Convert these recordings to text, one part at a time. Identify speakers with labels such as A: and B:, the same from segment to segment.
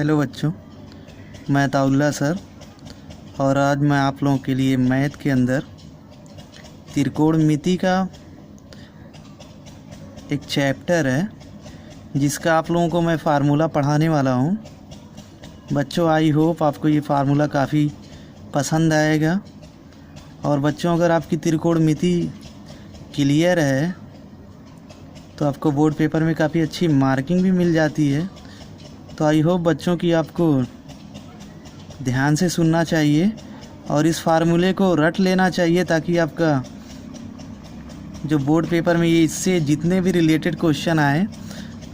A: Hello बच्चों, मैं ताउल्ला sir और आज मैं आप लोगों के लिए मैथ के अंदर त्रिकोणमिति का एक चैप्टर है जिसका आप लोगों को मैं फार्मूला पढ़ाने वाला हूँ। बच्चों, आई होप आपको ये फार्मूला काफ़ी पसंद आएगा। और बच्चों, अगर आपकी त्रिकोणमिति क्लियर है तो आपको बोर्ड पेपर में काफ़ी अच्छी मार्किंग भी मिल जाती है। तो आई होप बच्चों की आपको ध्यान से सुनना चाहिए और इस फार्मूले को रट लेना चाहिए ताकि आपका जो बोर्ड पेपर में ये इससे जितने भी रिलेटेड क्वेश्चन आए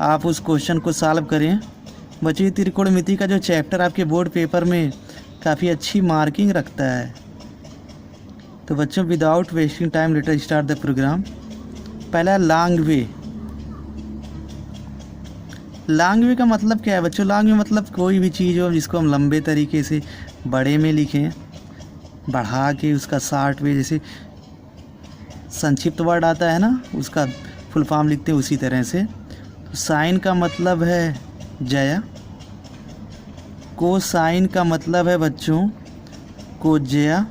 A: आप उस क्वेश्चन को सॉल्व करें। बच्चों, ये त्रिकोणमिति का जो चैप्टर आपके बोर्ड पेपर में काफ़ी अच्छी मार्किंग रखता है। तो बच्चों, without wasting time let us start the program. पहला लॉन्ग वे। लॉन्ग वे का मतलब क्या है बच्चों? लॉन्ग वे मतलब कोई भी चीज़ हो जिसको हम लंबे तरीके से बड़े में लिखें, बढ़ा के उसका शॉर्ट वे, जैसे संक्षिप्त वर्ड आता है ना उसका फुल फॉर्म लिखते हैं उसी तरह से। तो साइन का मतलब है जया, कोसाइन का मतलब है बच्चों कोज्या,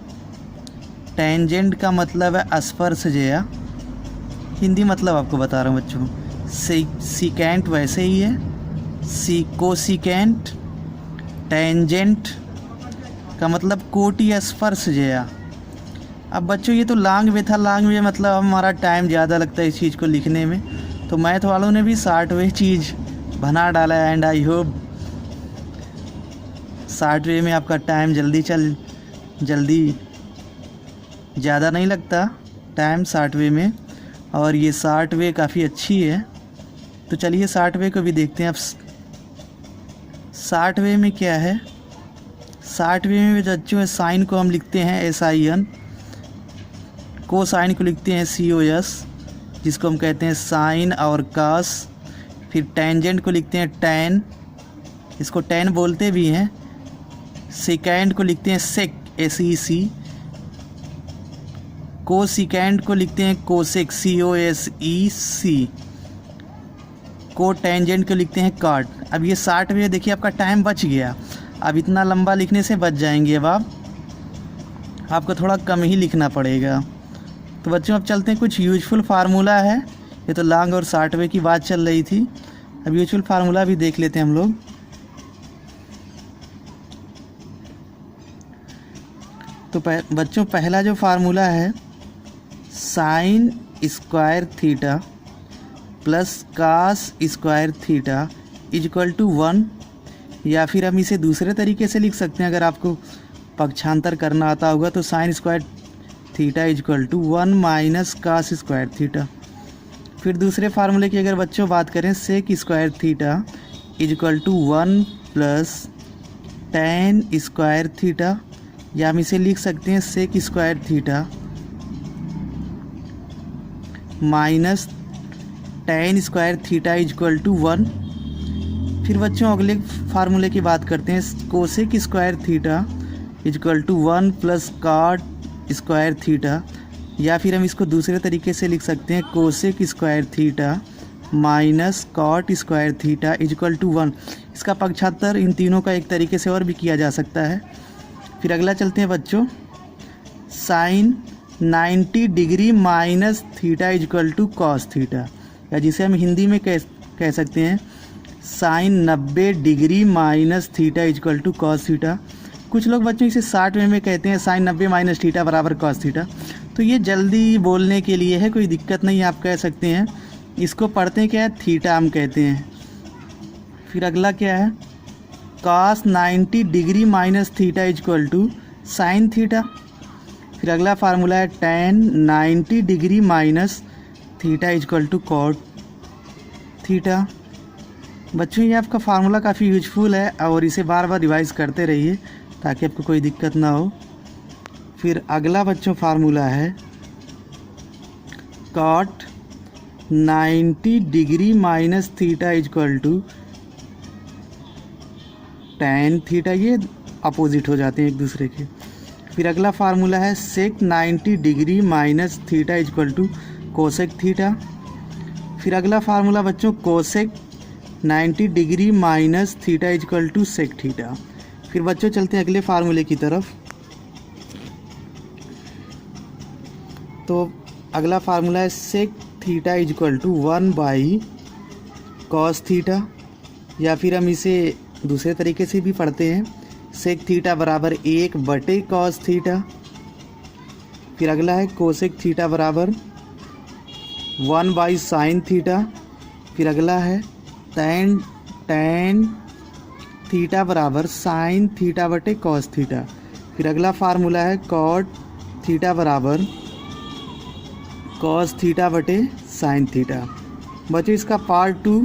A: टेंजेंट का मतलब है स्पर्श जया। हिंदी मतलब आपको बता रहा हूँ बच्चों। सीकेंट वैसे ही है, कोसिकेंट। टेंजेंट का मतलब कोटि स्पर्श जया। अब बच्चों, ये तो लॉन्ग वे था। लॉन्ग वे मतलब हमारा टाइम ज़्यादा लगता है इस चीज़ को लिखने में, तो मैथ वालों ने भी शॉर्ट वे चीज़ बना डाला है। And I hope short way में आपका टाइम जल्दी ज़्यादा नहीं लगता टाइम शॉर्ट वे में, और ये शॉर्ट वे काफ़ी अच्छी है। तो चलिए शॉर्ट वे को भी देखते हैं। अब शॉर्ट वे में क्या है? शॉर्ट वे में बच्चों साइन को हम लिखते हैं SIN, कोसाइन को लिखते हैं COS, जिसको हम कहते हैं साइन और कास। फिर टेंजेंट को लिखते हैं टैन, इसको टैन बोलते भी हैं। सेकेंड को लिखते हैं सेक, SEC। कोसिकेंट को लिखते हैं कोसेक, COSEC। को टेंजेंट को लिखते हैं काट। अब ये 60 में देखिए आपका टाइम बच गया। अब इतना लंबा लिखने से बच जाएंगे। अब आपको थोड़ा कम ही लिखना पड़ेगा। तो बच्चों, अब चलते हैं, कुछ यूजफुल फार्मूला है। ये तो लॉन्ग और शॉर्ट वे की बात चल रही थी, अब यूजफुल फार्मूला भी देख लेते हैं हम लोग। तो बच्चों, पहला जो फार्मूला है sine square theta plus cos square theta equal to 1, या फिर हम इसे दूसरे तरीके से लिख सकते हैं। अगर आपको पक्षांतर करना आता होगा तो sine square theta equal to 1 minus cos square theta. फिर दूसरे फार्मूले की अगर बच्चों बात करें, sec square theta equal to 1 plus tan square theta, या हम इसे लिख सकते हैं sec square theta minus tan square theta equal to 1। फिर बच्चों अगले फार्मूले की बात करते हैं, cosec square theta equal to 1 plus cot square theta, या फिर हम इसको दूसरे तरीके से लिख सकते हैं cosec square theta minus cot square theta equal to 1। इसका पक्षांतर इन तीनों का एक तरीके से और भी किया जा सकता है। फिर अगला चलते हैं बच्चों, sine 90 degree minus theta equal to cos theta, या जिसे हम हिंदी में कह सकते हैं sine 90 degree minus theta equal to cos theta. कुछ लोग बच्चों इसे 60 में कहते हैं साइन 90 माइनस थीटा बराबर कॉस थीटा। तो ये जल्दी बोलने के लिए है, कोई दिक्कत नहीं, आप कह सकते हैं। इसको पढ़ते हैं क्या है, थीटा हम कहते हैं। फिर अगला क्या है, cos 90 degree minus theta equal to sine theta. फिर अगला फार्मूला है tan 90 degree minus theta equal to cot theta. बच्चों, ये आपका फार्मूला काफ़ी यूजफुल है और इसे बार बार रिवाइज करते रहिए ताकि आपको कोई दिक्कत ना हो। फिर अगला बच्चों फार्मूला है cot 90 degree minus theta equal to tan theta, ये अपोजिट हो जाते हैं एक दूसरे के। फिर अगला फार्मूला है sec 90 degree minus theta equal to cosec theta. फिर अगला फार्मूला बच्चों cosec 90 degree minus theta equal to sec theta. फिर बच्चों चलते हैं अगले फार्मूले की तरफ। तो अगला फार्मूला है sec theta equal to 1 by cos theta, या फिर हम इसे दूसरे तरीके से भी पढ़ते हैं, सेक थीटा बराबर 1 बटे कॉस थीटा। फिर अगला है कोसेक थीटा बराबर 1 बाई साइन थीटा। फिर अगला है टैन थीटा बराबर साइन थीटा बटे कॉस थीटा। फिर अगला फार्मूला है कॉट थीटा बराबर कॉस थीटा बटे साइन थीटा। बच्चों इसका पार्ट 2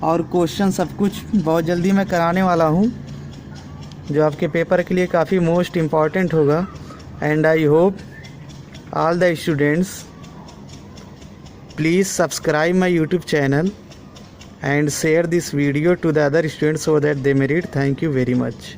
A: और क्वेश्चन सब कुछ बहुत जल्दी मैं कराने वाला हूँ, जो आपके पेपर के लिए काफ़ी मोस्ट इम्पॉर्टेंट होगा। And I hope all the students please subscribe my YouTube channel and share this video to the other students so that they may read. Thank you very much.